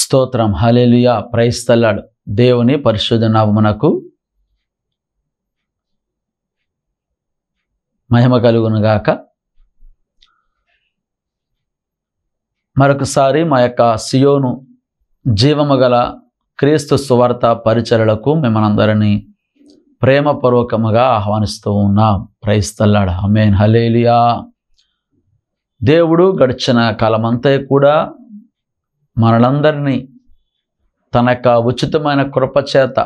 స్తోత్రం. Hallelujah. Praise the Lord. దేవుని పరిశుద్ధ నామమునకు మహిమ కలుగును గాక. మరొకసారి మా యొక్క సియోను జీవము గల క్రీస్తు సువార్త పరిచర్యలకు మిమ్మల్నందరినీ ప్రేమపూర్వకముగా ఆహ్వానిస్తూ ఉన్నాం. Praise the Lord. Amen. Hallelujah. దేవుడు గడిచిన కాలమంతా కూడా మనలందరినీ తన యొక్క ఉచితమైన కృప చేత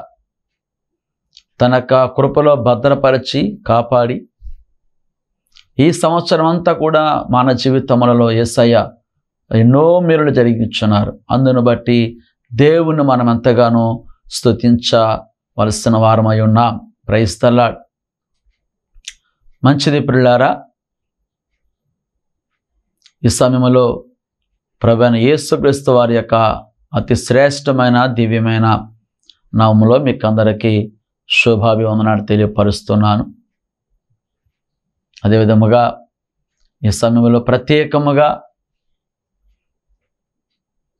తన యొక్క కృపలో భద్రపరిచి కాపాడి ఈ సంవత్సరం అంతా కూడా మన జీవితములలో యేసయ్య ఎన్నో మేలులు జరిగించున్నారు. అందును బట్టి దేవుని మనం ఎంతగానో స్తుతించవలసిన వారమై ఉన్నాం. Praise the Lord. మంచిది ప్రియులారా, ఈ సమయంలో ప్రభువైన యేసుక్రీస్తు వారి యొక్క అతి శ్రేష్టమైన దివ్యమైన నామములో మీకు అందరికీ శుభాభివందనాలు తెలియపరుస్తున్నాను. అదేవిధముగా ఈ సమయంలో ప్రత్యేకముగా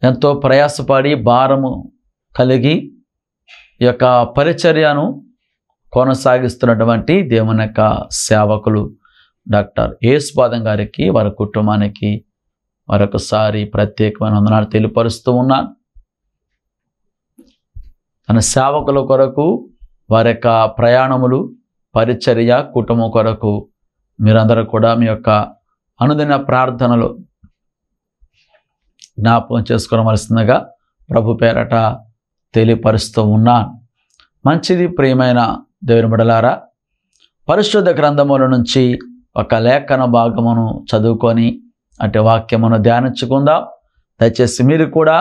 ఎంతో ప్రయాసపడి భారము కలిగి ఈ యొక్క పరిచర్యను కొనసాగిస్తున్నటువంటి దేవుని యొక్క సేవకులు డాక్టర్ యేసుపాదం గారికి, వారి కుటుంబానికి మరొకసారి ప్రత్యేకమైన వందనాలు తెలియపరుస్తూ ఉన్నాను. తన సేవకుల కొరకు, వారి యొక్క ప్రయాణములు, పరిచర్య, కుటుంబం కొరకు మీరందరూ కూడా మీ యొక్క అనుదిన ప్రార్థనలు జ్ఞాపకం చేసుకోవలసిందిగా ప్రభు పేరట తెలియపరుస్తూ ఉన్నాను. మంచిది ప్రియమైన దేవుని బిడ్డలారా, పరిశుద్ధ గ్రంథముల నుంచి ఒక లేఖన భాగమును చదువుకొని అటు వాక్యమును ధ్యానించుకుందాం. దయచేసి మీరు కూడా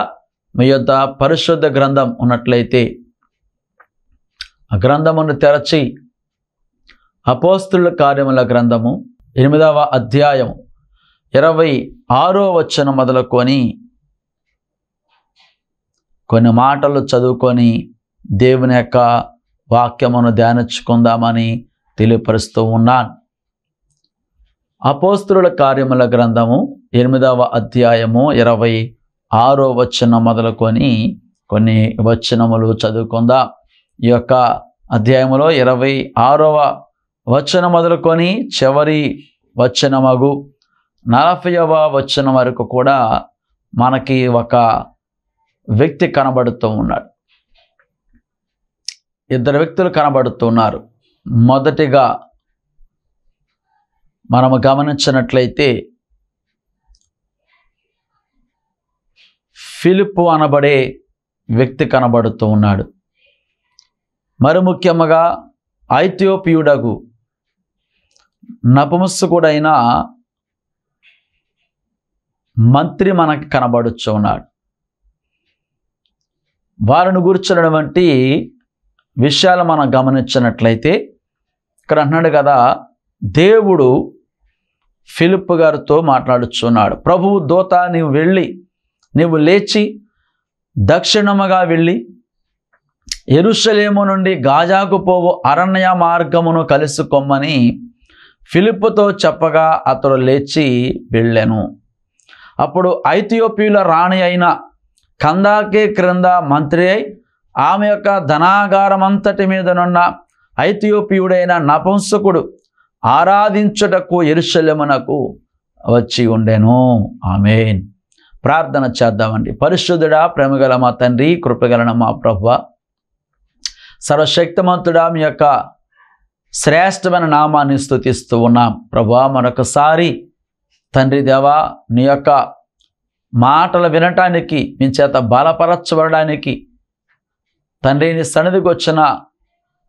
మీ యొద్ద పరిశుద్ధ గ్రంథం ఉన్నట్లయితే ఆ గ్రంథమును తెరచి అపోస్తుల కార్యముల గ్రంథము 8వ అధ్యాయం 26వ వచనం మొదలుకొని కొన్ని మాటలు చదువుకొని దేవుని యొక్క వాక్యమును ధ్యానించుకుందామని తెలియపరుస్తూ ఉన్నాను. అపోస్తుల కార్యముల గ్రంథము 8వ అధ్యాయము 26వ వచనం మొదలుకొని కొన్ని వచనములు చదువుకుందాం. ఈ యొక్క అధ్యాయములో 26వ వచనం మొదలుకొని చివరి వచనమగు 40వ వచనం వరకు కూడా మనకి ఒక వ్యక్తి కనబడుతూ ఉన్నాడు. ఇద్దరు వ్యక్తులు కనబడుతున్నారు. మొదటిగా మనము గమనించినట్లయితే ఫిలిప్పు అనబడే వ్యక్తి కనబడుతూ ఉన్నాడు. మరి ముఖ్యముగా ఐథియోపియుడగు నపుంసకుడైన మంత్రి మనకి కనబడుచు ఉన్నాడు. వారిని గురించినటువంటి విషయాలు మనం గమనించినట్లయితే ఇక్కడ అంటున్నాడు కదా, దేవుడు ఫిలిప్పు గారితో మాట్లాడుచున్నాడు. ప్రభువు దూత నీవు లేచి దక్షిణముగా వెళ్ళి యెరూషలేము నుండి గాజాకు పోవు అరణ్య మార్గమును కలుసుకొమ్మని ఫిలిప్పుతో చెప్పగా అతడు లేచి వెళ్ళెను. అప్పుడు ఐథియోపియుల రాణి అయిన కందాకే క్రింద మంత్రి అయి ఆమె యొక్క ధనాగారమంతటి మీదనున్న ఐథియోపియుడైన నపుంసకుడు ఆరాధించుటకు యెరూషలేమునకు వచ్చి ఉండెను. ఆమేన్. ప్రార్థన చేద్దామండి. పరిశుద్ధుడా, ప్రేమగల మా తండ్రి, కృపగలన మా ప్రభువా, సర్వశక్తిమంతుడా, మీ యొక్క శ్రేష్టమైన నామాన్ని స్తుతిస్తూ ఉన్నాం. ప్రభువా, మరొకసారి తండ్రి దేవా, నీ యొక్క మాటలు వినటానికి, మీ చేత బలపరచబడడానికి తండ్రి నీ సన్నిధికి వచ్చిన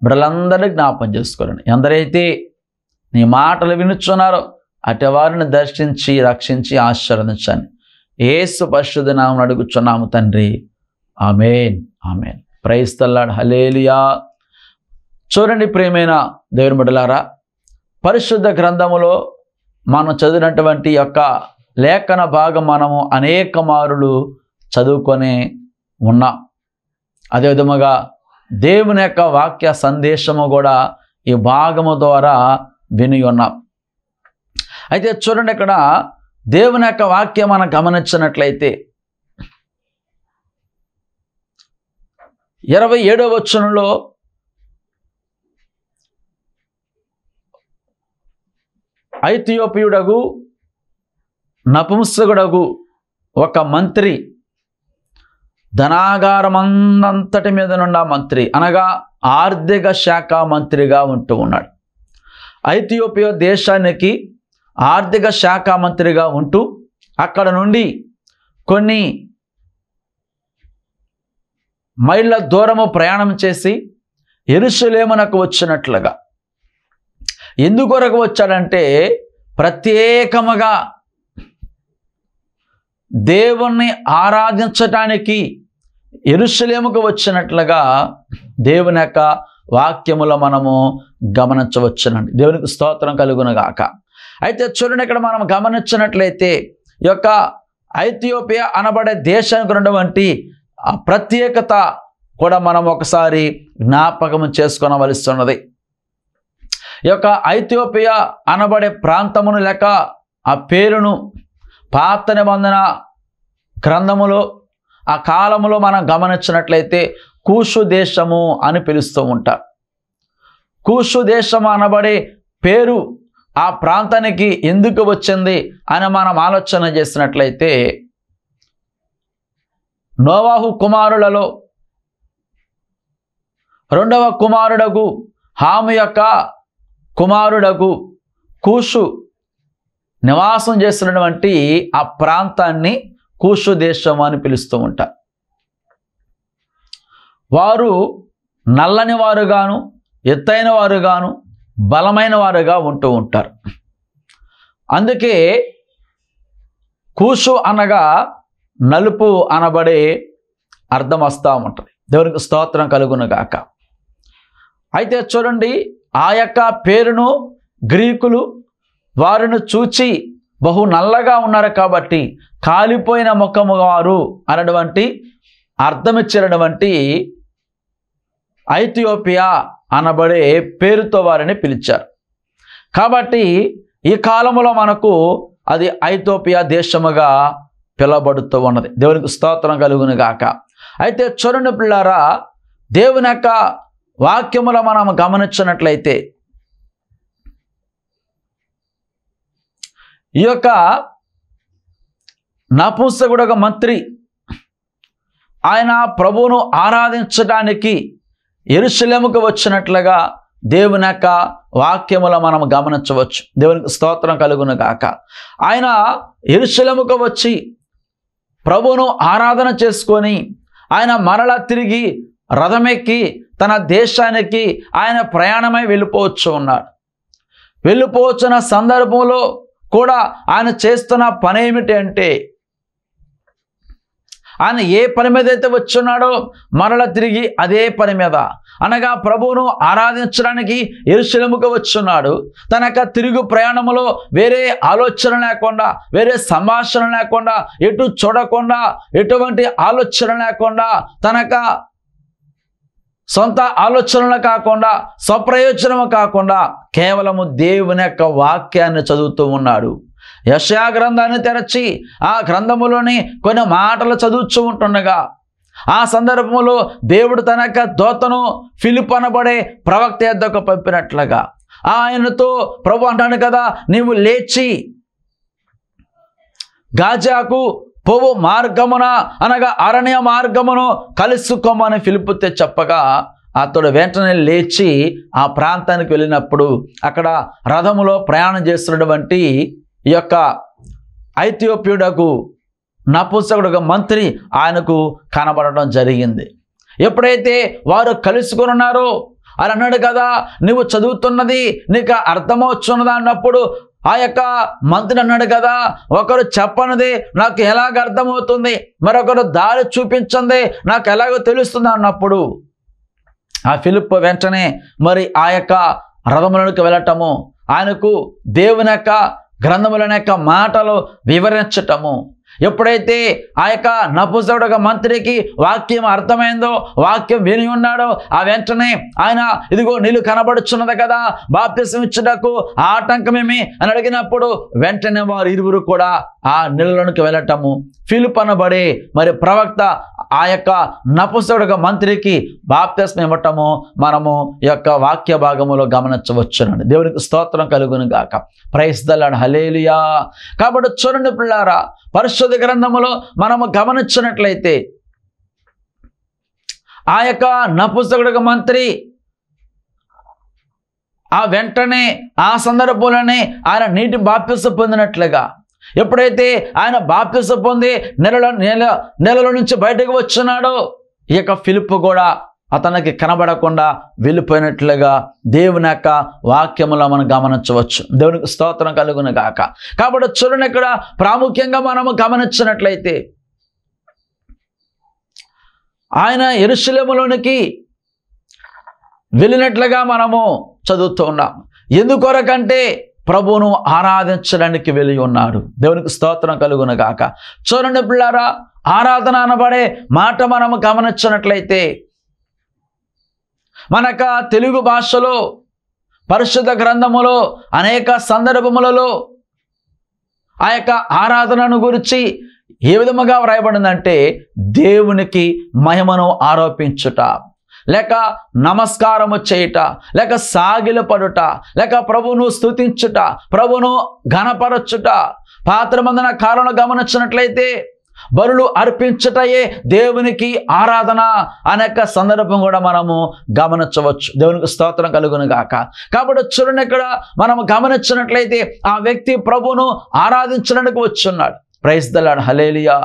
బిడ్డలందరినీ జ్ఞాపకం చేసుకోరండి. ఎందరైతే నీ మాటలు వినుచున్నారో అటు వారిని దర్శించి రక్షించి ఆశీర్వదించండి. యేసు పరిశుద్ధ నామమున అడుగుచున్నాము తండ్రి. Amen. Amen. Praise the Lord. Hallelujah. చూడండి ప్రియమైన దేవుని బిడ్డలారా, పరిశుద్ధ గ్రంథములో మనం చదివినటువంటి యొక్క లేఖన భాగం మనము అనేక మారులు చదువుకొని ఉన్నాం. అదేవిధముగా దేవుని యొక్క వాక్య సందేశము కూడా ఈ భాగము ద్వారా విని ఉన్నాం. అయితే చూడండి, ఇక్కడ దేవుని యొక్క వాక్యం మనం గమనించినట్లయితే 27వ వచనంలో ఐథియోపియుడగు నపుంసకుడగు ఒక మంత్రి ధనాగారమంతటి మీద నుండి మంత్రి అనగా ఆర్థిక శాఖ మంత్రిగా ఉంటూ ఉన్నాడు. ఐథియోపియా దేశానికి ఆర్థిక శాఖ మంత్రిగా ఉంటూ అక్కడ నుండి కొన్ని మైళ్ళ దూరము ప్రయాణం చేసి యెరూషలేమునకు వచ్చినట్లుగా. ఎందుకొరకు వచ్చాడంటే ప్రత్యేకముగా దేవుణ్ణి ఆరాధించటానికి యెరూషలేముకు వచ్చినట్లుగా దేవుని యొక్క వాక్యములో మనము గమనించవచ్చునండి. దేవునికి స్తోత్రం కలుగునుగాక. అయితే చూడండి, ఇక్కడ మనం గమనించినట్లయితే ఈ యొక్క ఐథియోపియా అనబడే దేశానికి ఉన్నటువంటి ప్రత్యేకత కూడా మనం ఒకసారి జ్ఞాపకం చేసుకొనవలసిస్తున్నది. ఈ యొక్క ఐథియోపియా అనబడే ప్రాంతమును లేక ఆ పేరును పాత నిబంధన గ్రంథములో ఆ కాలములో మనం గమనించినట్లయితే కూషు దేశము అని పిలుస్తూ ఉంటారు. కూషు దేశము అనబడే పేరు ఆ ప్రాంతానికి ఎందుకు వచ్చింది అని మనం ఆలోచన చేసినట్లయితే నోవాహు కుమారులలో 2వ కుమారుడగు హాము యొక్క కుమారుడగు కూషు నివాసం చేస్తున్నటువంటి ఆ ప్రాంతాన్ని కూషు దేశం అని పిలుస్తూ ఉంటారు. వారు నల్లని వారుగాను ఎత్తైన వారుగాను బలమైన వారుగా ఉంటూ ఉంటారు. అందుకే కూషు అనగా నలుపు అనబడే అర్థం వస్తూ ఉంటుంది. దేవునికి స్తోత్రం కలుగునుగాక. అయితే చూడండి, ఆ యొక్క పేరును గ్రీకులు వారిని చూచి బహు నల్లగా ఉన్నారు కాబట్టి కాలిపోయిన ముఖము వారు అన్నటువంటి అర్థమిచ్చినటువంటి ఐథియోపియా అనబడే పేరుతో వారిని పిలిచారు. కాబట్టి ఈ కాలంలో మనకు అది ఐథియోపియా దేశముగా పిలవబడుతూ ఉన్నది. దేవునికి స్తోత్రం కలుగునుగాక. అయితే చూడండి పిల్లారా, దేవుని యొక్క వాక్యములో మనం గమనించినట్లయితే ఈ యొక్క నపుంసకుడొక మంత్రి ఆయన ప్రభువును ఆరాధించడానికి యెరూషలేముకు వచ్చినట్లుగా దేవుని యొక్క వాక్యములో మనం గమనించవచ్చు. దేవునికి స్తోత్రం కలుగునుగాక. ఆయన యెరూషలేముకు వచ్చి ప్రభువును ఆరాధన చేసుకొని ఆయన మరలా తిరిగి రథమెక్కి తన దేశానికి ఆయన ప్రయాణమై వెళ్ళిపోవచ్చు ఉన్నాడు. వెళ్ళిపోవచ్చున్న సందర్భంలో కూడా ఆయన చేస్తున్న పని ఏమిటి అంటే ఆయన ఏ పని మీద అయితే వచ్చున్నాడో మరలా తిరిగి అదే పని మీద అనగా ప్రభువును ఆరాధించడానికి యెరూషలేముకు వచ్చున్నాడు. తన యొక్క తిరుగు ప్రయాణంలో వేరే ఆలోచన లేకుండా, వేరే సంభాషణ లేకుండా, ఎటు చూడకుండా, ఎటువంటి ఆలోచన లేకుండా, తనక సొంత ఆలోచనలు కాకుండా, స్వప్రయోజనము కాకుండా కేవలము దేవుని యొక్క వాక్యాన్ని చదువుతూ ఉన్నాడు. యెషయా గ్రంథాన్ని తెరచి ఆ గ్రంథములోని కొన్ని మాటలు చదువుతూ ఉంటుండగా ఆ సందర్భంలో దేవుడు తన యొక్క దూతను ఫిలిప్ అనబడే ప్రవక్త యొద్దకు పంపినట్లుగా ఆయనతో ప్రభు అంటాడు కదా, నీవు లేచి గాజాకు పోవు మార్గమున అనగా అరణ్య మార్గమును కలుసుకోమని ఫిలిప్పుతో చెప్పగా అతడు వెంటనే లేచి ఆ ప్రాంతానికి వెళ్ళినప్పుడు అక్కడ రథములో ప్రయాణం చేస్తున్నటువంటి ఈ యొక్క ఐథియోపియుడకు నపుంసకుడు మంత్రి ఆయనకు కనబడడం జరిగింది. ఎప్పుడైతే వారు కలుసుకొని ఉన్నారో అని అన్నాడు కదా, నువ్వు చదువుతున్నది నీకు అర్థమవుతున్నదా అన్నప్పుడు ఆ యొక్క మంత్రి అన్నాడు కదా, ఒకరు చెప్పనిది నాకు ఎలాగ అర్థమవుతుంది, మరొకరు దారి చూపించింది నాకు ఎలాగో తెలుస్తుంది అన్నప్పుడు ఆ ఫిలిప్ వెంటనే మరి ఆ యొక్క రథములకు వెళ్ళటము, ఆయనకు దేవుని యొక్క గ్రంథముల యొక్క మాటలు వివరించటము. ఎప్పుడైతే ఆ యొక్క నపుంసకుడు మంత్రికి వాక్యం అర్థమైందో, వాక్యం విని ఉన్నాడో, ఆ వెంటనే ఆయన ఇదిగో నీళ్ళు కనబడుచున్నది కదా, బాప్తిసం ఇచ్చుటకు ఆటంకమేమి అని అడిగినప్పుడు వెంటనే వారు ఇరువురు కూడా ఆ నీళ్ళలోనికి వెళ్ళటము, ఫిలిప్ అనబడే మరి ప్రవక్త ఆ యొక్క నపుంసకుడు మంత్రికి బాప్తిస్మం ఇవ్వటము మనము ఈ యొక్క వాక్య భాగములో గమనించవచ్చునండి. దేవునికి స్తోత్రం కలుగును గాక. ప్రైజ్ ద లార్డ్, హల్లెలూయా. కాబట్టి చూడండి పిల్లారా, పరిశుద్ధ గ్రంథములో మనము గమనించినట్లయితే ఆ యొక్క నపుంసకుడు మంత్రి ఆ వెంటనే ఆ సందర్భంలోనే ఆయన నీటి బాప్తిస్మం పొందినట్లుగా, ఎప్పుడైతే ఆయన బాప్తిస్మం పొంది నెలలో నుంచి బయటకు వచ్చున్నాడో ఈ యొక్క ఫిలిప్పు కూడా అతనికి కనబడకుండా వెళ్ళిపోయినట్లుగా దేవుని యొక్క వాక్యములో మనం గమనించవచ్చు. దేవునికి స్తోత్రం కలుగును గాక. కాబట్టి చూడండి, ఇక్కడ ప్రాముఖ్యంగా మనము గమనించినట్లయితే ఆయన యెరూషలేములోనికి వెళ్ళినట్లుగా మనము చదువుతూ ఉన్నాం. ఎందుకొరకంటే ప్రభువును ఆరాధించడానికి వెళ్ళి ఉన్నాడు. దేవునికి స్తోత్రం కలుగును గాక. చూడండి పిల్లారా, ఆరాధన అనబడే మాట మనము గమనించినట్లయితే మనక తెలుగు భాషలో పరిశుద్ధ గ్రంథములో అనేక సందర్భములలో ఆ యొక్క ఆరాధనను గురించి ఏ విధముగా వ్రాయబడిందంటే దేవునికి మహిమను ఆరోపించుట, లేక నమస్కారము చేయుట, లేక సాగిలపడుట, లేక ప్రభువును స్తుతించుట, ప్రభువును ఘనపరచుట. పాత నిబంధన కాలంలో గమనించినట్లయితే బలులు అర్పించుటయే దేవునికి ఆరాధన అనేక సందర్భం కూడా మనము గమనించవచ్చు. దేవునికి స్తోత్రం కలుగును గాక. కాబట్టి చూడండి, ఇక్కడ మనము గమనించినట్లయితే ఆ వ్యక్తి ప్రభువును ఆరాధించడానికి వచ్చున్నాడు. ప్రైజ్ ద లార్డ్, హల్లెలూయా.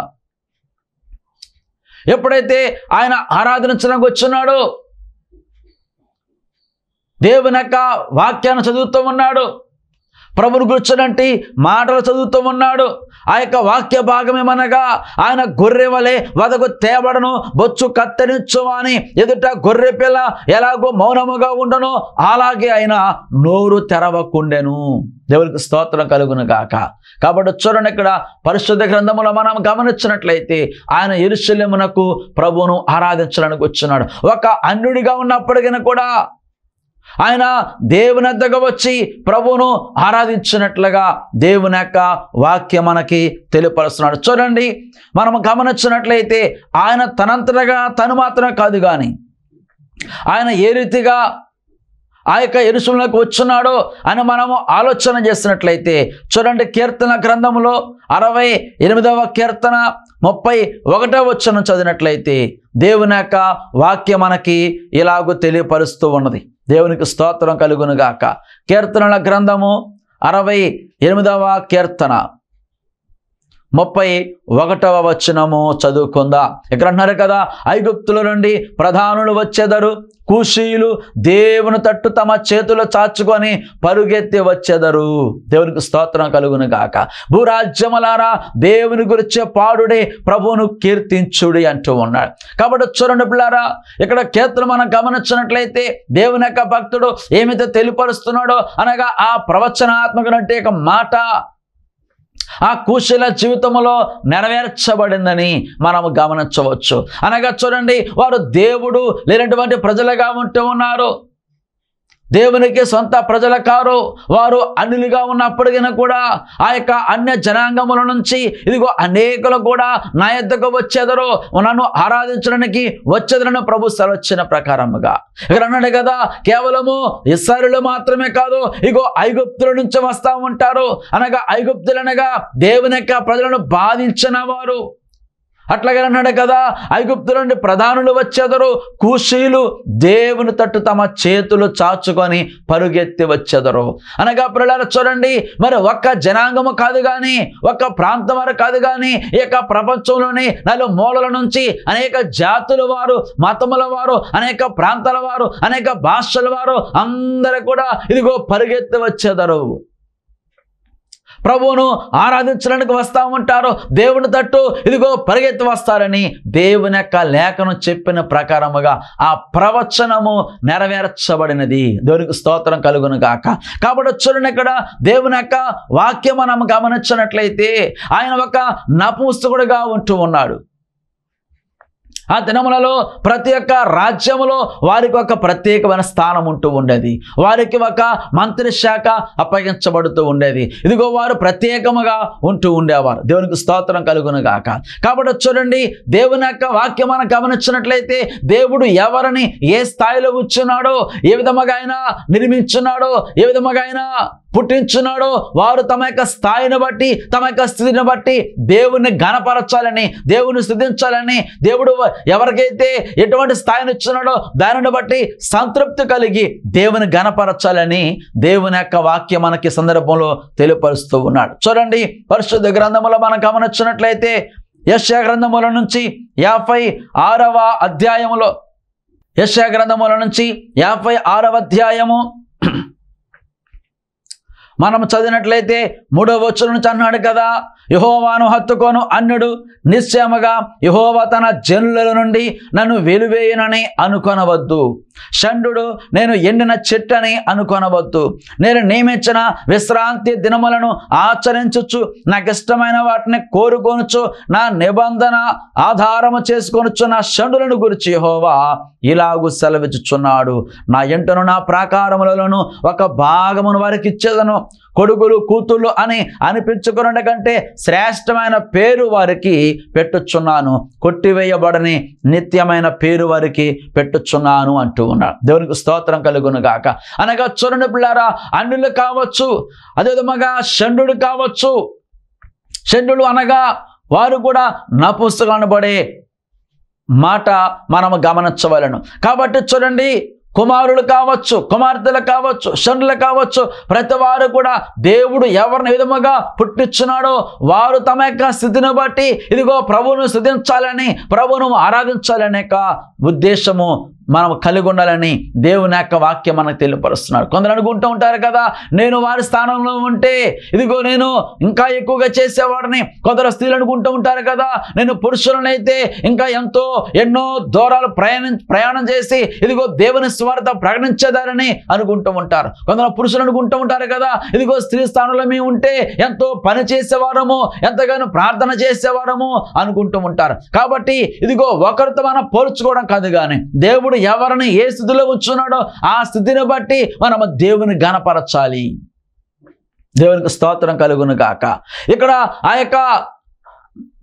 ఎప్పుడైతే ఆయన ఆరాధించడానికి వచ్చున్నాడో దేవుని యొక్క వాక్యాన్ని చదువుతూ ఉన్నాడు, ప్రభుని గుర్చునంటి మాటలు చదువుతూ ఉన్నాడు. ఆ యొక్క వాక్య భాగం ఏమనగా ఆయన గొర్రె వలె వదకు తేబడను, బొచ్చు కత్తిరించు అని ఎదుట గొర్రె పిల్ల ఎలాగో మౌనముగా ఉండను అలాగే ఆయన నోరు తెరవకుండెను. దేవునికి స్తోత్రం కలుగును గాక. కాబట్టి చూడండి, ఇక్కడ పరిశుద్ధ గ్రంథములో మనం గమనించినట్లయితే ఆయన యెరూషలేమునకు ప్రభువును ఆరాధించడానికి వచ్చినాడు. ఒక అన్యుడిగా ఉన్నప్పటికీ కూడా ఆయన దేవుని వద్దకు వచ్చి ప్రభువును ఆరాధించినట్లుగా దేవుని యొక్క వాక్యం మనకి తెలియపరుస్తున్నాడు. చూడండి, మనం గమనించినట్లయితే ఆయన తనంతటగా తను మాత్రమే కాదు కానీ ఆయన ఏ రీతిగా ఆ యొక్క యెరూషలేమునకు వచ్చున్నాడో అని మనము ఆలోచన చేసినట్లయితే చూడండి, కీర్తన గ్రంథములో 68వ కీర్తన 31వ వచనం చదివినట్లయితే దేవుని యొక్క వాక్యం మనకి ఇలాగూ తెలియపరుస్తూ ఉన్నది. దేవునికి స్తోత్రం కలుగును గాక. కీర్తనల గ్రంథము 68వ కీర్తన 31వ వచనము చదువుకుందా. ఇక్కడ అంటున్నారు కదా, ఐగుప్తుల నుండి ప్రధానులు వచ్చేదరు, కూషీయులు దేవుని తట్టు తమ చేతులు చాచుకొని పరుగెత్తి వచ్చేదరు. దేవునికి స్తోత్రం కలుగును గాక. భూరాజ్యములారా దేవుని గురించి పాడుడే, ప్రభువును కీర్తించుడి అంటూ ఉన్నాడు. కాబట్టి చూడండి పిల్లారా, ఇక్కడ కీర్తన మనం గమనించినట్లయితే దేవుని యొక్క భక్తుడు ఏమైతే తెలియపరుస్తున్నాడో అనగా ఆ ప్రవచనాత్మకనంటే ఒక మాట ఆ కూషీల జీవితంలో నెరవేర్చబడిందని మనము గమనించవచ్చు. అనగా చూడండి, వారు దేవుడు లేనటువంటి ప్రజలుగా ఉంటూ ఉన్నారు. దేవునికి సొంత ప్రజల కారు, వారు అన్యులుగా ఉన్నప్పటికీ కూడా ఆ యొక్క అన్య జనాంగముల నుంచి ఇదిగో అనేకులు కూడా నా యొద్దకు వచ్చేదరు, నన్ను ఆరాధించడానికి వచ్చేదరని ప్రభు సెలవిచ్చిన ప్రకారముగా ఇక్కడ అన్నాడు కదా, కేవలము ఇశ్రాయేలు మాత్రమే కాదు, ఇగో ఐగుప్తుల నుంచి వస్తూ ఉంటారు. అనగా ఐగుప్తులనగా దేవుని యొక్క ప్రజలను బాధించిన వారు. అట్లాగే అన్నాడు కదా, ఐగుప్తు నుండి ప్రధానులు వచ్చేదరు, కూషీలు దేవుని తట్టు తమ చేతులు చాచుకొని పరుగెత్తి వచ్చేదరు. అనగా పిల్లలు చూడండి, మరి ఒక్క జనాంగము కాదు కానీ, ఒక్క ప్రాంతం వారు కాదు కానీ, ఈ యొక్క ప్రపంచంలోని నలుమూలల నుంచి అనేక జాతుల వారు, మతముల వారు, అనేక ప్రాంతాల వారు, అనేక భాషల వారు అందరూ కూడా ఇదిగో పరుగెత్తి వచ్చేదరు. ప్రభువును ఆరాధించడానికి వస్తూ ఉంటారు. దేవుని తట్టు ఇదిగో పరిగెత్తి వస్తారని దేవుని యొక్క లేఖను చెప్పిన ప్రకారముగా ఆ ప్రవచనము నెరవేర్చబడినది. దేవునికి స్తోత్రం కలుగును గాక. కాబట్టి చూడండి, ఇక్కడ దేవుని యొక్క వాక్యం మనం గమనించినట్లయితే ఆయన ఒక నపుంసకుడుగా ఉంటూ ఉన్నాడు. ఆ దినములలో ప్రతి ఒక్క రాజ్యములో వారికి ఒక ప్రత్యేకమైన స్థానం ఉంటూ ఉండేది. వారికి ఒక మంత్రి శాఖ అప్పగించబడుతూ ఉండేది. ఇదిగో వారు ప్రత్యేకముగా ఉంటూ ఉండేవారు. దేవునికి స్తోత్రం కలుగును గాక. కాబట్టి చూడండి, దేవుని యొక్క వాక్యం మనం గమనించినట్లయితే దేవుడు ఎవరిని ఏ స్థాయిలో ఉంచున్నాడో, ఏ విధముగా ఆయన నిర్మించున్నాడో, ఏ విధముగా ఆయన పుట్టించున్నాడో, వారు తమ యొక్క స్థాయిని బట్టి, తమ యొక్క స్థితిని బట్టి దేవుని ఘనపరచాలని, దేవుని స్తుతించాలని, దేవుడు ఎవరికైతే ఎటువంటి స్థాయిని ఇచ్చున్నాడో దానిని బట్టి సంతృప్తి కలిగి దేవుని ఘనపరచాలని దేవుని యొక్క వాక్యం మనకి సందర్భంలో తెలియపరుస్తూ ఉన్నాడు. చూడండి, పరిశుద్ధ గ్రంథములో మనం గమనించినట్లయితే యెషయా గ్రంథముల నుంచి 56వ అధ్యాయములో, యెషయా గ్రంథముల నుంచి 56వ అధ్యాయము మనం చదివినట్లయితే 3వ వచనం నుంచి అన్నాడు కదా, యెహోవాను హత్తుకొను అన్యుడు నిశ్చయముగా యెహోవా తన జనుల నుండి నన్ను వెలివేయనని అనుకొనవద్దు. షండు నేను ఎండిన చెట్టని అనుకొనవద్దు. నేను నియమించిన విశ్రాంతి దినములను ఆచరించుచు నాకు ఇష్టమైన వాటిని కోరుకొనుచు నా నిబంధన ఆధారము చేసుకొనుచు నా షండులను గురించి యెహోవా ఇలాగు సెలవిచ్చుచున్నాడు. నా ఇంటను నా ప్రాకారములలోను ఒక భాగమును వారికి ఇచ్చేదను. కొడుకులు కూతుళ్ళు అని అనిపించుకున్న కంటే శ్రేష్టమైన పేరు వారికి పెట్టుచున్నాను. కొట్టివేయబడని నిత్యమైన పేరు వారికి పెట్టుచున్నాను అంటూ ఉన్నాడు. దేవునికి స్తోత్రం కలుగును గాక. అనగా చూడండి పిల్లారా, అన్యులు కావచ్చు, అదేవిధంగా షండు కావచ్చు. షండు అనగా వారు కూడా నపుంసకులు అనబడే మాట మనము గమనించవలను. కాబట్టి చూడండి, కుమారులు కావచ్చు, కుమార్తెలు కావచ్చు, షండులు కావచ్చు, ప్రతి వారు కూడా దేవుడు ఎవరిని విధముగా పుట్టించున్నాడో వారు తమ యొక్క స్థితిని బట్టి ఇదిగో ప్రభువును స్తుతించాలని, ప్రభువును ఆరాధించాలనే ఉద్దేశము మనం కలిగి ఉండాలని దేవుని యొక్క వాక్యం మనకు తెలియపరుస్తున్నాడు. కొందరు అనుకుంటూ ఉంటారు కదా, నేను వారి స్థానంలో ఉంటే ఇదిగో నేను ఇంకా ఎక్కువగా చేసేవాడిని. కొందరు స్త్రీలు అనుకుంటూ ఉంటారు కదా, నేను పురుషులనైతే ఇంకా ఎన్నో దూరాలు ప్రయాణం చేసి ఇదిగో దేవుని స్వార్థ ప్రకటించేదారని అనుకుంటూ ఉంటారు. కొందరు పురుషులు అనుకుంటూ ఉంటారు కదా, ఇదిగో స్త్రీ స్థానంలో మేము ఉంటే ఎంతో పని చేసేవారము, ఎంతగానో ప్రార్థన చేసేవారము అనుకుంటూ ఉంటారు. కాబట్టి ఇదిగో ఒకరితో మనం పోల్చుకోవడం కాదు, కానీ దేవుడు ఎవరిని ఏ స్థితిలో ఉంచున్నాడో ఆ స్థితిని బట్టి మనము దేవుని ఘనపరచాలి. దేవునికి స్తోత్రం కలుగును గాక. ఇక్కడ ఆ యొక్క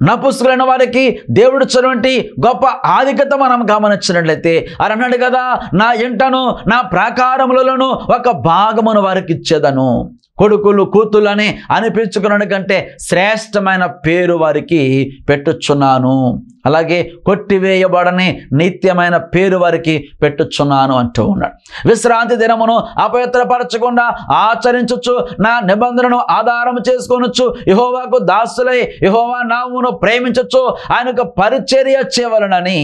నపుంసకులైన వారికి దేవుడు ఇచ్చినటువంటి గొప్ప ఆధిక్యత మనం గమనించినట్లయితే అని అన్నాడు కదా, నా ఇంటను నా ప్రాకారములలోను ఒక భాగమును వారికి ఇచ్చేదను. కొడుకులు కూతుళ్ళని అనిపించుకున్న కంటే శ్రేష్టమైన పేరు వారికి పెట్టుచున్నాను. అలాగే కొట్టివేయబడని నిత్యమైన పేరు వారికి పెట్టుచున్నాను అంటూ ఉన్నాడు. విశ్రాంతి దినమును అపవిత్రపరచకుండా ఆచరించుచు నా నిబంధనను ఆధారం చేసుకొనొచ్చు. యెహోవాకు దాసులై యెహోవా నామమును ప్రేమించచ్చు. ఆయనకు పరిచర్య చేయవలనని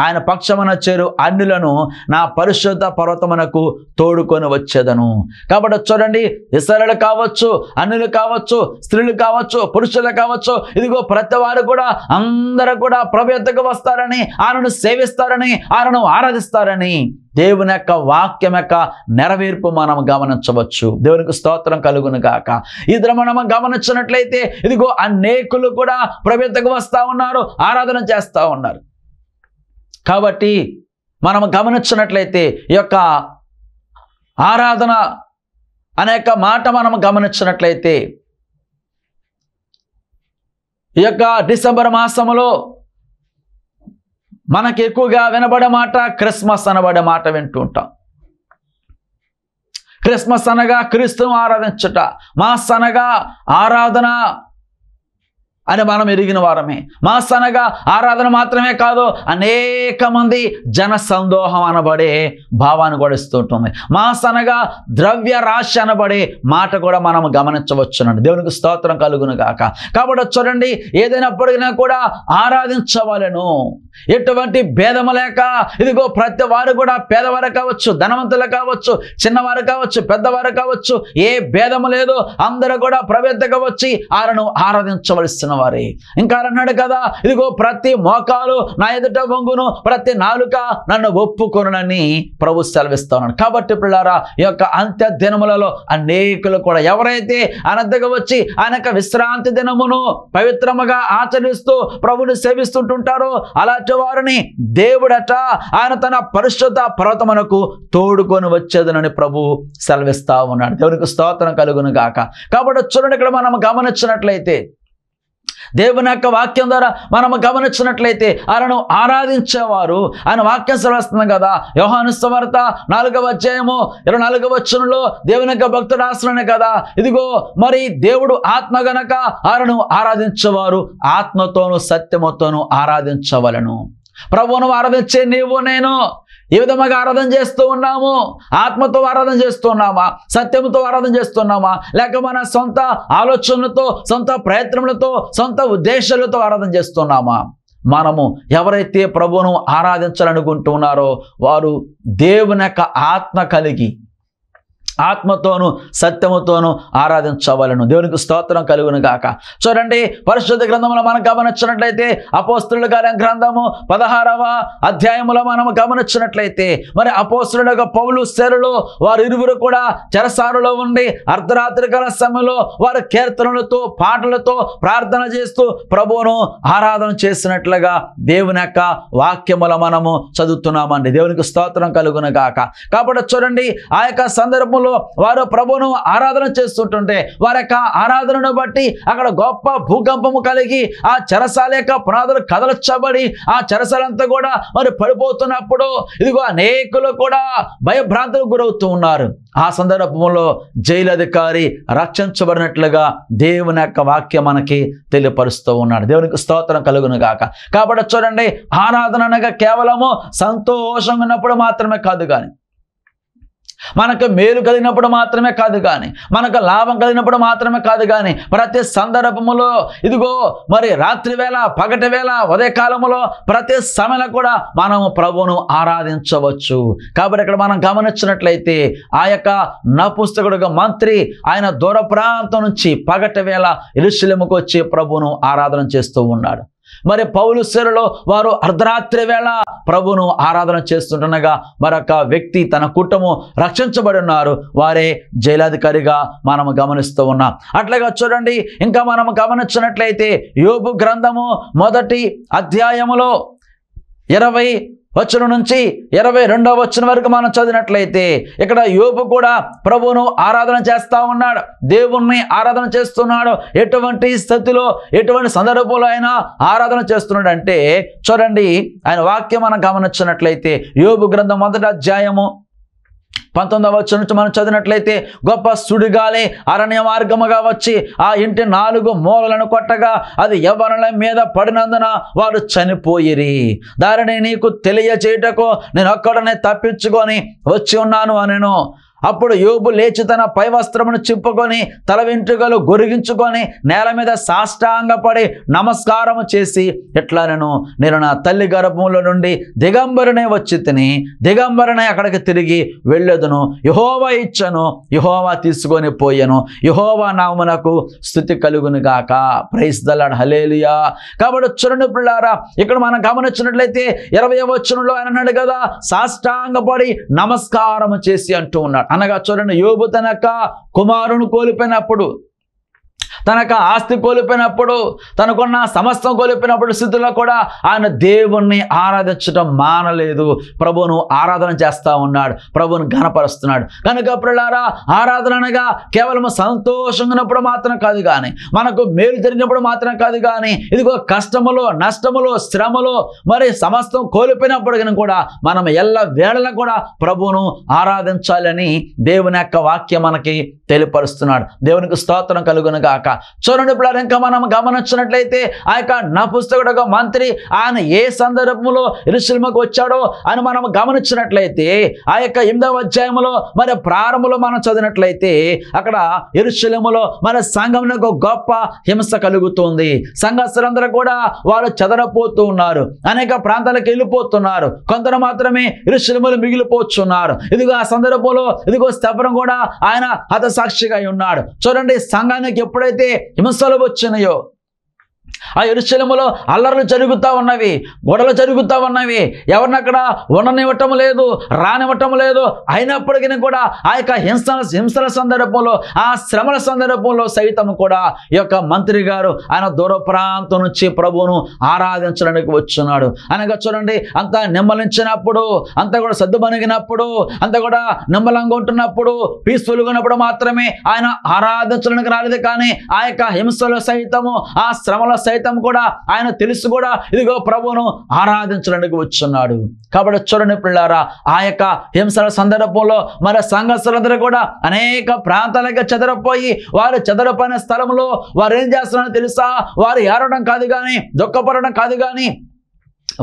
ఆయన పక్షమున చేరు అన్యులను నా పరిశుద్ధ పర్వతమునకు తోడుకొని వచ్చేదను. కాబట్టి చూడండి, ఇశ్రాయేలు కావచ్చు, అన్యులు కావచ్చు, స్త్రీలు కావచ్చు, పురుషులు కావచ్చు, ఇదిగో ప్రతి వారు కూడా అందరూ కూడా ప్రభు యొద్దకు వస్తారని, ఆయనను సేవిస్తారని, ఆయనను ఆరాధిస్తారని దేవుని యొక్క వాక్యం యొక్క నెరవేర్పు మనం గమనించవచ్చు. దేవునికి స్తోత్రం కలుగును గాక. ఈ దినం మనం గమనించినట్లయితే ఇదిగో అనేకులు కూడా ప్రభు యొద్దకు వస్తూ ఉన్నారు, ఆరాధన చేస్తూ ఉన్నారు. కాబట్టి మనం గమనించినట్లయితే ఈ యొక్క ఆరాధన అనేక మాట మనం గమనించినట్లయితే ఈ యొక్క డిసెంబర్ మాసంలో మనకి ఎక్కువగా వినబడే మాట క్రిస్మస్ అనబడే మాట వింటూ ఉంటాం. క్రిస్మస్ అనగా క్రీస్తును ఆరాధించుట, మాస్ అనగా ఆరాధన అని మనం ఎరిగిన వారమే. మాస్ అనగా ఆరాధన మాత్రమే కాదు, అనేక మంది జన సందోహం అనబడే భావాన్ని కూడా ఇస్తుంటుంది. మాస్ అనగా ద్రవ్య రాశి అనబడే మాట కూడా మనం గమనించవచ్చునండి. దేవునికి స్తోత్రం కలుగును గాక. కాబట్టి చూడండి, ఏదైనప్పటికీ కూడా ఆరాధించవలెను, ఎటువంటి భేదము లేక. ఇదిగో ప్రతి వారు కూడా పేదవారు కావచ్చు, ధనవంతులు కావచ్చు, చిన్నవారు కావచ్చు, పెద్దవారు కావచ్చు, ఏ భేదము లేదు. అందరూ కూడా ప్రభు యొద్దకు వచ్చి ఆయనను ఆరాధించవలసిన చేసిన వారే. ఇంకా అన్నాడు కదా, ఇదిగో ప్రతి మోకాలు నా ఎదుట వంగును, ప్రతి నాలుక నన్ను ఒప్పుకొనునని ప్రభు సెలవిస్తా ఉన్నాడు. కాబట్టి పిల్లారా, ఈ యొక్క అంత్య దినములలో అనేకులు కూడా ఎవరైతే అనంతగా వచ్చి ఆయన యొక్క విశ్రాంతి దినమును పవిత్రముగా ఆచరిస్తూ ప్రభుని సేవిస్తుంటుంటారో అలాంటి వారిని దేవుడట ఆయన తన పరిశుద్ధ పర్వతమునకు తోడుకొని వచ్చేదనని ప్రభు సెలవిస్తా ఉన్నాడు. దేవునికి స్తోత్రం కలుగును గాక. కాబట్టి చూడండి, ఇక్కడ మనం గమనించినట్లయితే దేవుని యొక్క వాక్యం ద్వారా మనము గమనించినట్లయితే ఆయనను ఆరాధించేవారు, ఆయన వాక్యం సెలవిస్తుంది కదా, యోహాను సువార్త 4వ అధ్యాయము 24వ వచనంలో దేవుని యొక్క భక్తుడు రాస్తున్నాడు కదా, ఇదిగో మరి దేవుడు ఆత్మ గనక ఆయనను ఆరాధించేవారు ఆత్మతోనూ సత్యముతోనూ ఆరాధించవలను. ప్రభువును ఆరాధించే నీవు నేను ఏ విధంగా ఆరాధన చేస్తూ ఉన్నాము? ఆత్మతో ఆరాధన చేస్తున్నామా? సత్యంతో ఆరాధన చేస్తున్నామా? లేక మన సొంత ఆలోచనలతో, సొంత ప్రయత్నములతో, సొంత ఉద్దేశాలతో ఆరాధన చేస్తున్నామా? మనము ఎవరైతే ప్రభువును ఆరాధించాలనుకుంటున్నారో వారు దేవుని యొక్క ఆత్మ కలిగి ఆత్మతోను సత్యముతోను ఆరాధించవలను. దేవునికి స్తోత్రం కలుగును గాక. చూడండి, పరిశుద్ధ గ్రంథంలో మనం గమనించినట్లయితే అపోస్తలుల కార్యం గ్రంథము 16వ అధ్యాయములో మనం గమనించినట్లయితే మరి అపోస్తలుడుగా పౌలు శేరులు వారు ఇరువురు కూడా చెరసాలలో ఉండి అర్ధరాత్రి కాల సమయంలో వారు కీర్తనలతో పాటలతో ప్రార్థన చేస్తూ ప్రభువును ఆరాధన చేసినట్లుగా దేవుని యొక్క వాక్యముల మనము చదువుతున్నామండి. దేవునికి స్తోత్రం కలుగును గాక. కాబట్టి చూడండి, ఆ యొక్క సందర్భంలో వారు ప్రభువును ఆరాధన చేస్తుంటుంటే వారి యొక్క ఆరాధనను బట్టి అక్కడ గొప్ప భూకంపము కలిగి ఆ చెరసాల యొక్క పునాదులు కదలచ్చబడి ఆ చెరసాలంతా కూడా మరి పడిపోతున్నప్పుడు ఇదిగో అనేకులు కూడా భయభ్రాంతులకు గురవుతూ ఉన్నారు. ఆ సందర్భంలో జైలు అధికారి రక్షించబడినట్లుగా దేవుని యొక్క వాక్యం మనకి తెలియపరుస్తూ ఉన్నాడు. దేవునికి స్తోత్రం కలుగును గాక. కాబట్టి చూడండి, ఆరాధన అనగా కేవలము సంతోషంగా ఉన్నప్పుడు మాత్రమే కాదు, కానీ మనకు మేలు కలిగినప్పుడు మాత్రమే కాదు, కానీ మనకు లాభం కలిగినప్పుడు మాత్రమే కాదు, కానీ ప్రతి సందర్భములో ఇదిగో మరి రాత్రి వేళ, పగటి వేళ, ఉదయకాలములో ప్రతి సమయంలో కూడా మనము ప్రభువును ఆరాధించవచ్చు. కాబట్టి ఇక్కడ మనం గమనించినట్లయితే ఆ యొక్క నపుస్తకుడుగా మంత్రి ఆయన దూర ప్రాంతం నుంచి పగటి వేళ యెరూషలేముకు వచ్చి ప్రభువును ఆరాధన చేస్తూ ఉన్నాడు. మరి పౌలు శేరులో వారు అర్ధరాత్రి వేళ ప్రభువును ఆరాధన చేస్తుండగా మరొక వ్యక్తి తన కుటుంబం రక్షించబడి ఉన్నారు. వారే జైలాధికారిగా మనం గమనిస్తూ ఉన్నాం. అట్లాగా చూడండి, ఇంకా మనం గమనించినట్లయితే యోబు గ్రంథము 1వ అధ్యాయములో 20వ వచనం నుంచి 22వ వచనం వరకు మనం చదివినట్లయితే ఇక్కడ యోబు కూడా ప్రభువును ఆరాధన చేస్తూ ఉన్నాడు, దేవుణ్ణి ఆరాధన చేస్తున్నాడు. ఎటువంటి స్థితిలో, ఎటువంటి సందర్భంలో అయినా ఆరాధన చేస్తున్నాడు అంటే చూడండి, ఆయన వాక్యం మనం గమనించినట్లయితే యోబు గ్రంథం 1వ అధ్యాయము 19వ వచనం నుంచి మనం చదివినట్లయితే గొప్ప సుడిగాలి అరణ్య మార్గముగా వచ్చి ఆ ఇంటి 4 మూలలను కొట్టగా అది యవ్వనుల మీద పడినందున వారు చనిపోయిరి. దానిని నీకు తెలియచేయుటకు నేను ఒక్కడనే తప్పించుకొని వచ్చి ఉన్నాను అనెను. అప్పుడు యోబు లేచి తన పై వస్త్రమును చింపుకొని తల వెంట్రుకలు గొరిగించుకొని నేల మీద సాష్టాంగపడి నమస్కారము చేసి ఎట్లానను, నేను నా తల్లి గర్భములో నుండి దిగంబరనే వచ్చి తిని దిగంబరనే అక్కడికి తిరిగి వెళ్ళెదను. యెహోవా ఇచ్చను, యెహోవా తీసుకొని పోయెను, యెహోవా నామమునకు స్తుతి కలుగును గాక. ప్రైజ్ ద లార్డ్, హల్లెలూయా. కాబట్టి చూడండి పిల్లారా, ఇక్కడ మనం గమనించినట్లయితే 20వ వచనంలో ఆయన అన్నాడు కదా, సాష్టాంగపడి నమస్కారం చేసి అంటూ ఉన్నాడు. అనగా చూడండి, యోబు తన యొక్క కుమారుని కోల్పోయినప్పుడు, తనకు ఆస్తి కోల్పోయినప్పుడు, తనకున్న సమస్తం కోల్పోయినప్పుడు స్థితిలో కూడా ఆయన దేవుణ్ణి ఆరాధించడం మానలేదు. ప్రభువును ఆరాధన చేస్తూ ఉన్నాడు, ప్రభువును ఘనపరుస్తున్నాడు. కనుక ప్రియులారా, ఆరాధన అనగా కేవలం సంతోషంగా ఉన్నప్పుడు మాత్రం కాదు, కానీ మనకు మేలు జరిగినప్పుడు మాత్రం కాదు, కానీ ఇదిగో కష్టములో, నష్టములో, శ్రమలో మరి సమస్తం కోల్పోయినప్పుడు కానీ కూడా మనం ఎల్ల వేళలా కూడా ప్రభువును ఆరాధించాలని దేవుని యొక్క వాక్యం మనకి తెలియపరుస్తున్నాడు. దేవునికి స్తోత్రం కలుగును గాక. చూడండి ఇప్పుడు ఇంకా మనం గమనించినట్లయితే ఆ యొక్క నపుస్తకుడుగా మంత్రి ఆయన ఏ సందర్భంలో యెరూషలేముకు వచ్చాడో అని మనం గమనించినట్లయితే ఆ యొక్క 8వ అధ్యాయంలో మరి ప్రారంభంలో మనం చదివినట్లయితే అక్కడ యెరూషలేములో మన సంఘంలో గొప్ప హింస కలుగుతుంది. సంఘస్థులందరూ కూడా వారు చెదరపోతూ ఉన్నారు, అనేక ప్రాంతాలకు వెళ్ళిపోతున్నారు, కొందరు మాత్రమే యెరూషలేములో మిగిలిపోతున్నారు. ఇదిగో ఆ సందర్భంలో ఇదిగో స్తెఫను కూడా ఆయన హతసాక్షిగా ఉన్నాడు. చూడండి, సంఘానికి ఎప్పుడైతే హింసలు వచ్చినాయో, ఆ యెరూషలేములో అల్లర్లు జరుగుతూ ఉన్నవి, గొడవలు జరుగుతూ ఉన్నవి. ఎవరిని అక్కడ ఉండనివ్వటం లేదు, రానివ్వటం లేదు. అయినప్పటికీ కూడా ఆ యొక్క హింసల సందర్భంలో, ఆ శ్రమల సందర్భంలో సైతం కూడా ఈ యొక్క మంత్రి గారు ఆయన దూర ప్రాంతం నుంచి ప్రభువును ఆరాధించడానికి వచ్చున్నాడు. అనగా చూడండి, అంతా నిమ్మలించినప్పుడు, అంతా కూడా సద్దుమణిగినప్పుడు, అంతా కూడా నిమ్మలంగా ఉంటున్నప్పుడు, పీస్ఫుల్గా ఉన్నప్పుడు మాత్రమే ఆయన ఆరాధించడానికి రాలేదు. కానీ ఆ యొక్క హింసలో సైతము, ఆ శ్రమల సైతం కూడా ఆయన తెలుసు కూడా ఇదిగో ప్రభువును ఆరాధించడానికి వచ్చున్నాడు. కాబట్టి చూడండి పిల్లారా, ఆ యొక్క హింసల సందర్భంలో మన సంఘస్థులందరూ కూడా అనేక ప్రాంతాలకు చెదరపోయి, వారు చెదరపోయిన స్థలంలో వారు ఏం చేస్తున్నారో తెలుసా? వారు ఏడవడం కాదు కానీ, దుఃఖపడడం కాదు కానీ,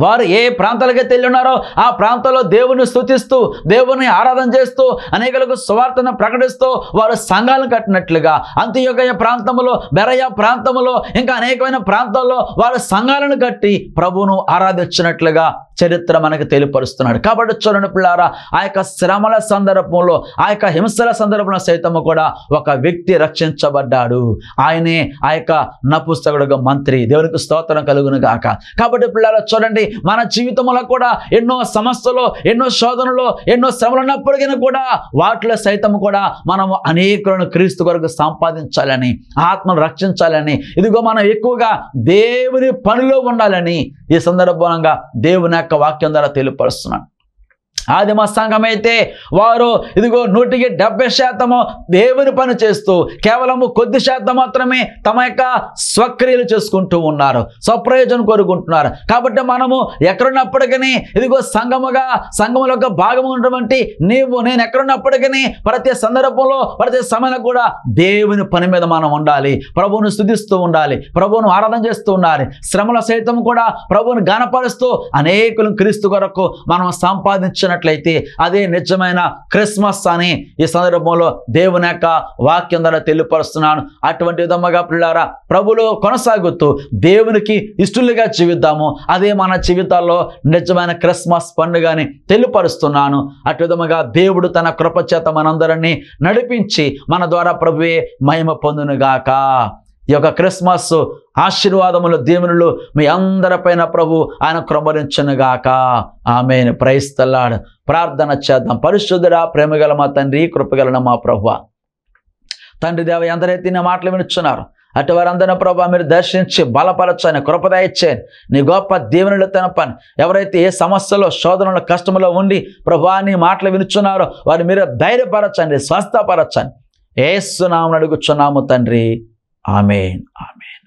వారు ఏ ప్రాంతాలకి ఉన్నారో ఆ ప్రాంతంలో దేవుని స్తుతిస్తూ, దేవుని ఆరాధన చేస్తూ, అనేకులకు సువార్తను ప్రకటిస్తూ వారు సంఘాలను కట్టినట్లుగా అంత్యోకయ ప్రాంతంలో, బెరయ ప్రాంతంలో, ఇంకా అనేకమైన ప్రాంతాల్లో వారు సంఘాలను కట్టి ప్రభువును ఆరాధించినట్లుగా చరిత్ర మనకు తెలియపరుస్తున్నాడు. కాబట్టి చూడండి పిల్లారా, ఆ యొక్క శ్రమల సందర్భంలో, ఆ యొక్క హింసల సందర్భంలో సైతము కూడా ఒక వ్యక్తి రక్షించబడ్డాడు. ఆయనే ఆ యొక్క నపుస్తకుడుగా మంత్రి. దేవునికి స్తోత్రం కలుగును గాక. కాబట్టి పిల్లారా చూడండి, మన జీవితంలో కూడా ఎన్నో సమస్యలు, ఎన్నో శోధనలు, ఎన్నో శ్రమలు ఉన్నప్పటికీ కూడా వాటిలో సైతం కూడా మనము అనేకులను క్రీస్తు కొరకు సంపాదించాలని, ఆత్మను రక్షించాలని, ఇదిగో మనం ఎక్కువగా దేవుని పనిలో ఉండాలని ఈ సందర్భంగా దేవుని యొక్క వాక్యం ద్వారా తెలియపరుస్తున్నాను. ఆదిమ సంఘం అయితే వారు ఇదిగో 170% దేవుని పని చేస్తూ, కేవలము కొద్ది శాతం మాత్రమే తమ యొక్క స్వక్రియలు చేసుకుంటూ ఉన్నారు, స్వప్రయోజనం కోరుకుంటున్నారు. కాబట్టి మనము ఎక్కడున్నప్పటికీ ఇదిగో సంఘములో ఒక భాగం ఉన్నటువంటి నేను ఎక్కడున్నప్పటికీ ప్రతి సందర్భంలో, ప్రతి సమయంలో కూడా దేవుని పని మీద మనం ఉండాలి, ప్రభువును స్తుతిస్తూ ఉండాలి, ప్రభువును ఆరాధన చేస్తూ ఉండాలి. శ్రమల సైతం కూడా ప్రభువును గణపరుస్తూ అనేకులను క్రీస్తు కొరకు మనం సంపాదించినట్లయితే అదే నిజమైన క్రిస్మస్ అని ఈ సందర్భంలో దేవుని యొక్క వాక్యం ద్వారా తెలియపరుస్తున్నాను. అటువంటి విధముగా పిల్లారా ప్రభువులో కొనసాగుతూ దేవునికి ఇష్టలుగా జీవిద్దాము. అదే మన జీవితాల్లో నిజమైన క్రిస్మస్ పండుగని తెలియపరుస్తున్నాను. అటు విధముగా దేవుడు తన కృపచేత మనందరినీ నడిపించి మన ద్వారా ప్రభువే మహిమ పొందునుగాక. ఈ యొక్క క్రిస్మస్ ఆశీర్వాదములు, దీవెనలు మీ అందరిపైన ప్రభు ఆయన కృపరించునుగాక. ఆమేన్. Praise the Lord. ప్రార్థన చేద్దాం. పరిశుద్ధుడా, ప్రేమగల మా తండ్రి, కృపగల మా ప్రభువా, తండ్రి దేవ, ఎందరైతే నా మాటలు వినుచున్నారు అటు వారందరినీ ప్రభు మీరు దర్శించి బలపరచని, కృపదయచ్చని, నీ గొప్ప దీవెనలు తెనపని. ఎవరైతే ఏ సమస్యలో, శోధనలో, కష్టంలో ఉండి ప్రభు నీ మాటలు వినుచున్నారో వారు మీరు ధైర్యపరచండి, స్వస్థపరచండి. యేసు నామమున అడుగుచున్నాము తండ్రి. ఆమేన్. ఆమేన్.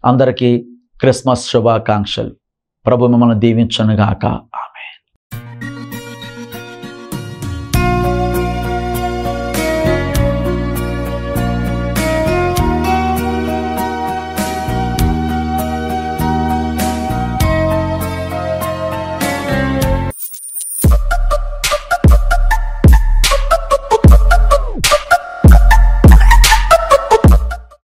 అందరికీ క్రిస్మస్ శుభాకాంక్షలు. ప్రభు మిమ్మల్ని దీవించునుగాక.